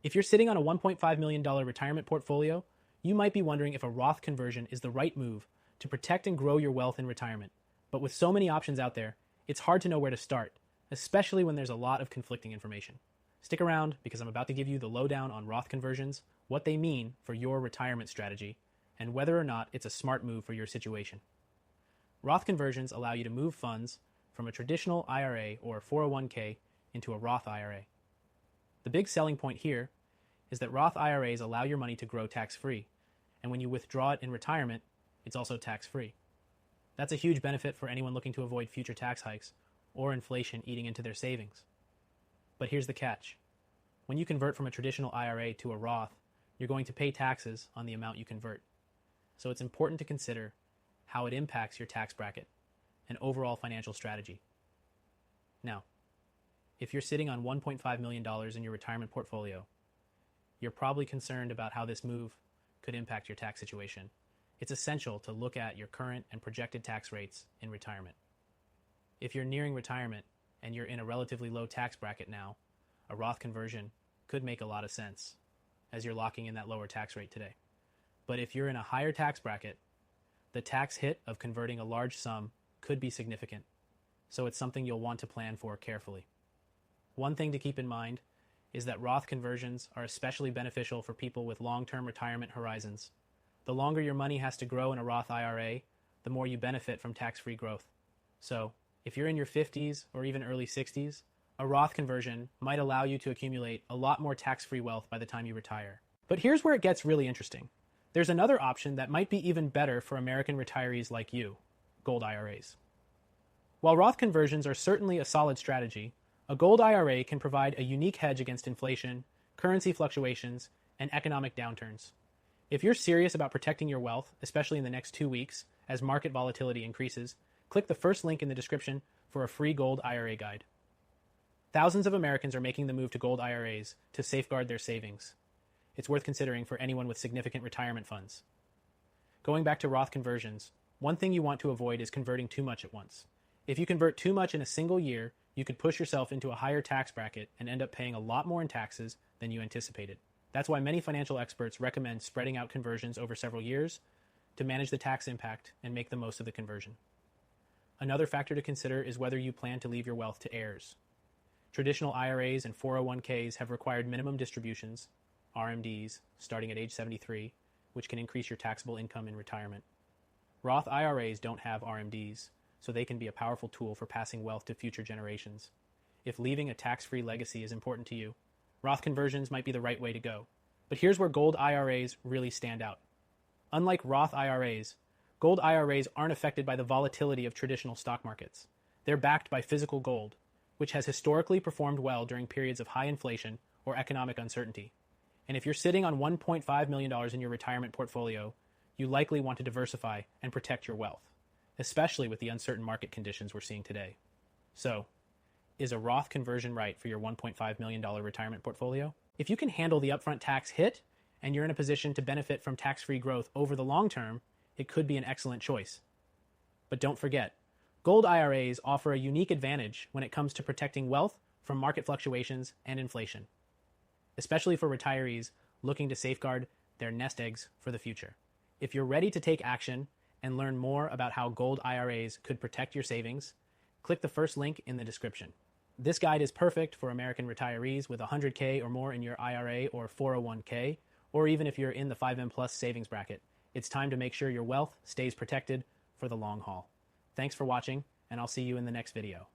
If you're sitting on a $1.5 million retirement portfolio, you might be wondering if a Roth conversion is the right move to protect and grow your wealth in retirement. But with so many options out there, it's hard to know where to start, especially when there's a lot of conflicting information. Stick around because I'm about to give you the lowdown on Roth conversions, what they mean for your retirement strategy, and whether or not it's a smart move for your situation. Roth conversions allow you to move funds from a traditional IRA or 401k into a Roth IRA. The big selling point here is that Roth IRAs allow your money to grow tax-free, and when you withdraw it in retirement, it's also tax-free. That's a huge benefit for anyone looking to avoid future tax hikes or inflation eating into their savings. But here's the catch. When you convert from a traditional IRA to a Roth, you're going to pay taxes on the amount you convert. So it's important to consider how it impacts your tax bracket and overall financial strategy. Now, if you're sitting on $1.5 million in your retirement portfolio, you're probably concerned about how this move could impact your tax situation. It's essential to look at your current and projected tax rates in retirement. If you're nearing retirement and you're in a relatively low tax bracket now, a Roth conversion could make a lot of sense as you're locking in that lower tax rate today. But if you're in a higher tax bracket, the tax hit of converting a large sum could be significant, so it's something you'll want to plan for carefully. One thing to keep in mind is that Roth conversions are especially beneficial for people with long-term retirement horizons. The longer your money has to grow in a Roth IRA, the more you benefit from tax-free growth. So, if you're in your 50s or even early 60s, a Roth conversion might allow you to accumulate a lot more tax-free wealth by the time you retire. But here's where it gets really interesting. There's another option that might be even better for American retirees like you, gold IRAs. While Roth conversions are certainly a solid strategy, a gold IRA can provide a unique hedge against inflation, currency fluctuations, and economic downturns. If you're serious about protecting your wealth, especially in the next 2 weeks, as market volatility increases, click the first link in the description for a free gold IRA guide. Thousands of Americans are making the move to gold IRAs to safeguard their savings. It's worth considering for anyone with significant retirement funds. Going back to Roth conversions, one thing you want to avoid is converting too much at once. If you convert too much in a single year, you could push yourself into a higher tax bracket and end up paying a lot more in taxes than you anticipated. That's why many financial experts recommend spreading out conversions over several years to manage the tax impact and make the most of the conversion. Another factor to consider is whether you plan to leave your wealth to heirs. Traditional IRAs and 401ks have required minimum distributions, RMDs, starting at age 73, which can increase your taxable income in retirement. Roth IRAs don't have RMDs, so they can be a powerful tool for passing wealth to future generations. If leaving a tax-free legacy is important to you, Roth conversions might be the right way to go. But here's where gold IRAs really stand out. Unlike Roth IRAs, gold IRAs aren't affected by the volatility of traditional stock markets. They're backed by physical gold, which has historically performed well during periods of high inflation or economic uncertainty. And if you're sitting on $1.5 million in your retirement portfolio, you likely want to diversify and protect your wealth, especially with the uncertain market conditions we're seeing today. So, is a Roth conversion right for your $1.5 million retirement portfolio? If you can handle the upfront tax hit and you're in a position to benefit from tax-free growth over the long term, it could be an excellent choice. But don't forget, gold IRAs offer a unique advantage when it comes to protecting wealth from market fluctuations and inflation, especially for retirees looking to safeguard their nest eggs for the future. If you're ready to take action and learn more about how gold IRAs could protect your savings, click the first link in the description. This guide is perfect for American retirees with 100K or more in your IRA or 401k, or even if you're in the 5M Plus savings bracket. It's time to make sure your wealth stays protected for the long haul. Thanks for watching, and I'll see you in the next video.